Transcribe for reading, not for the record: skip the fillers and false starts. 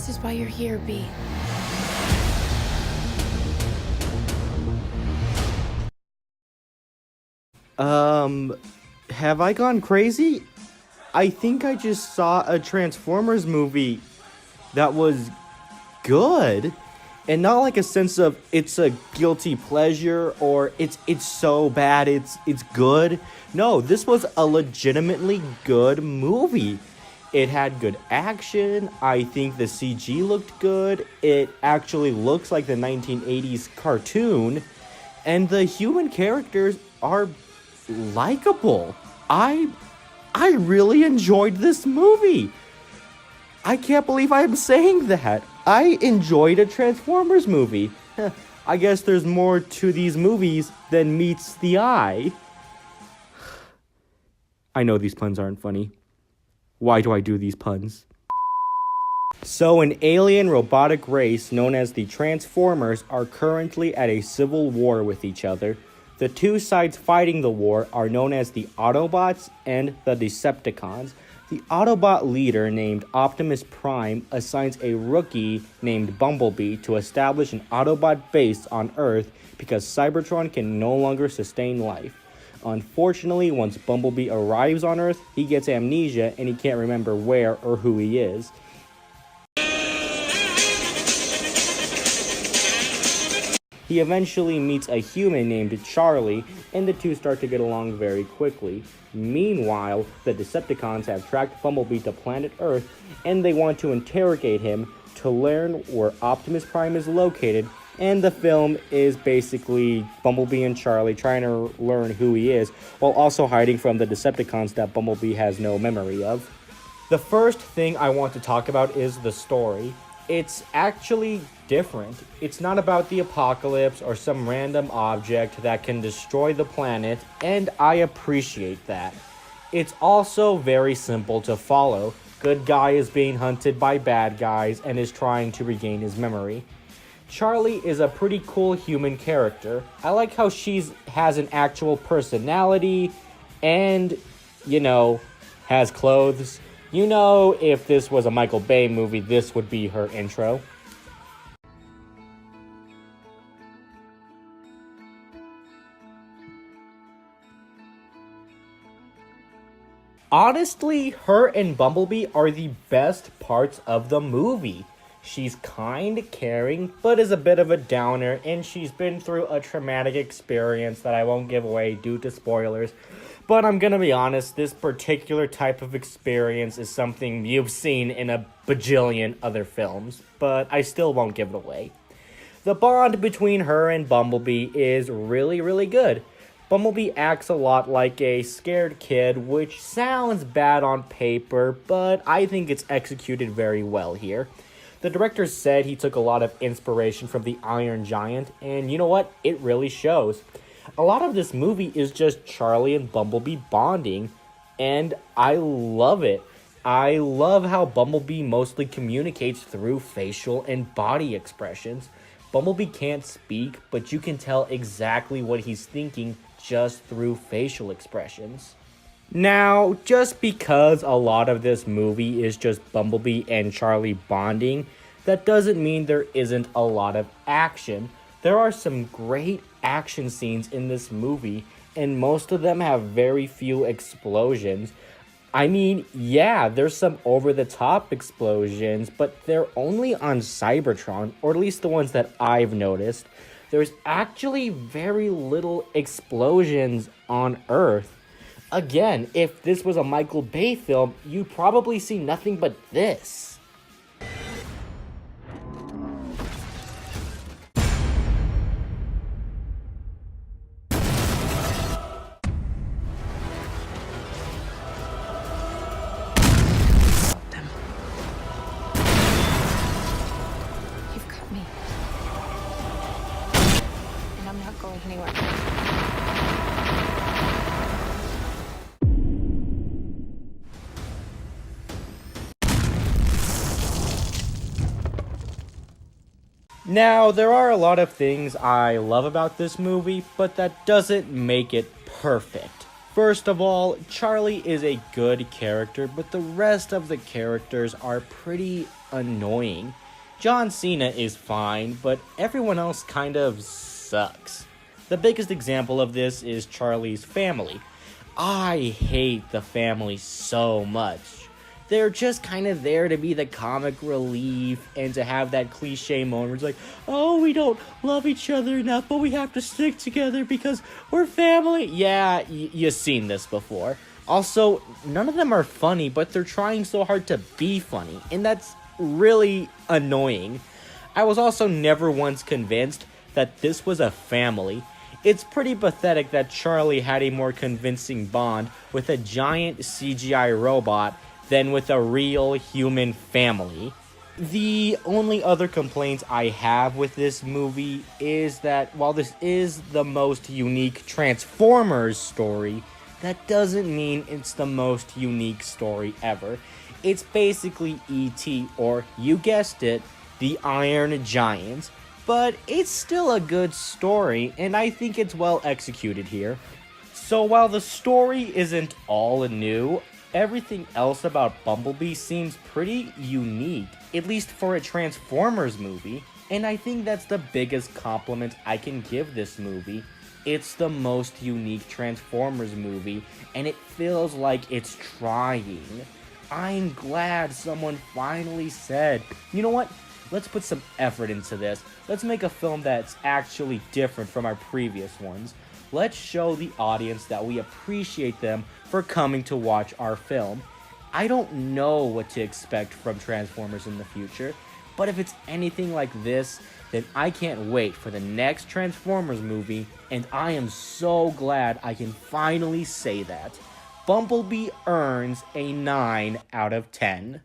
This is why you're here, Bee. Have I gone crazy? I think I just saw a Transformers movie that was good. And not like a sense of it's a guilty pleasure or it's so bad it's good. No, this was a legitimately good movie. It had good action. I think the CG looked good. It actually looks like the 1980s cartoon. And the human characters are likable. I really enjoyed this movie. I can't believe I'm saying that. I enjoyed a Transformers movie. I guess there's more to these movies than meets the eye. I know these puns aren't funny. Why do I do these puns? So an alien robotic race known as the Transformers are currently at a civil war with each other. The two sides fighting the war are known as the Autobots and the Decepticons. The Autobot leader named Optimus Prime assigns a rookie named Bumblebee to establish an Autobot base on Earth because Cybertron can no longer sustain life. Unfortunately, once Bumblebee arrives on Earth, he gets amnesia and he can't remember where or who he is. He eventually meets a human named Charlie, and the two start to get along very quickly. Meanwhile, the Decepticons have tracked Bumblebee to planet Earth, and they want to interrogate him to learn where Optimus Prime is located, and the film is basically Bumblebee and Charlie trying to learn who he is, while also hiding from the Decepticons that Bumblebee has no memory of. The first thing I want to talk about is the story. It's actually different. It's not about the apocalypse or some random object that can destroy the planet, and I appreciate that. It's also very simple to follow. Good guy is being hunted by bad guys and is trying to regain his memory. Charlie is a pretty cool human character. I like how she has an actual personality and, has clothes. If this was a Michael Bay movie, this would be her intro. Honestly, her and Bumblebee are the best parts of the movie. She's kind, caring, but is a bit of a downer, and she's been through a traumatic experience that I won't give away due to spoilers. But I'm gonna be honest, this particular type of experience is something you've seen in a bajillion other films, but I still won't give it away. The bond between her and Bumblebee is really, really good. Bumblebee acts a lot like a scared kid, which sounds bad on paper, but I think it's executed very well here. The director said he took a lot of inspiration from the Iron Giant, and you know what? It really shows. A lot of this movie is just Charlie and Bumblebee bonding, and I love it. I love how Bumblebee mostly communicates through facial and body expressions. Bumblebee can't speak, but you can tell exactly what he's thinking just through facial expressions. Now, just because a lot of this movie is just Bumblebee and Charlie bonding, that doesn't mean there isn't a lot of action. There are some great action scenes in this movie, and most of them have very few explosions. I mean, yeah, there's some over-the-top explosions, but they're only on Cybertron, or at least the ones that I've noticed. There's actually very little explosions on Earth. Again, if this was a Michael Bay film, you'd probably see nothing but this. You've got me. And I'm not going anywhere. Now, there are a lot of things I love about this movie, but that doesn't make it perfect. First of all, Charlie is a good character, but the rest of the characters are pretty annoying. John Cena is fine, but everyone else kind of sucks. The biggest example of this is Charlie's family. I hate the family so much. They're just kind of there to be the comic relief and to have that cliche moment where it's like, oh, we don't love each other enough, but we have to stick together because we're family. Yeah, you've seen this before. Also, none of them are funny, but they're trying so hard to be funny, and that's really annoying. I was also never once convinced that this was a family. It's pretty pathetic that Charlie had a more convincing bond with a giant CGI robot than with a real human family. The only other complaints I have with this movie is that while this is the most unique Transformers story, that doesn't mean it's the most unique story ever. It's basically E.T., or you guessed it, the Iron Giant. But it's still a good story, and I think it's well executed here. So while the story isn't all new, everything else about Bumblebee seems pretty unique, at least for a Transformers movie, and I think that's the biggest compliment I can give this movie. It's the most unique Transformers movie, and it feels like it's trying. I'm glad someone finally said, you know what? Let's put some effort into this. Let's make a film that's actually different from our previous ones. Let's show the audience that we appreciate them for coming to watch our film. I don't know what to expect from Transformers in the future, but if it's anything like this, then I can't wait for the next Transformers movie, and I am so glad I can finally say that. Bumblebee earns a 9 out of 10.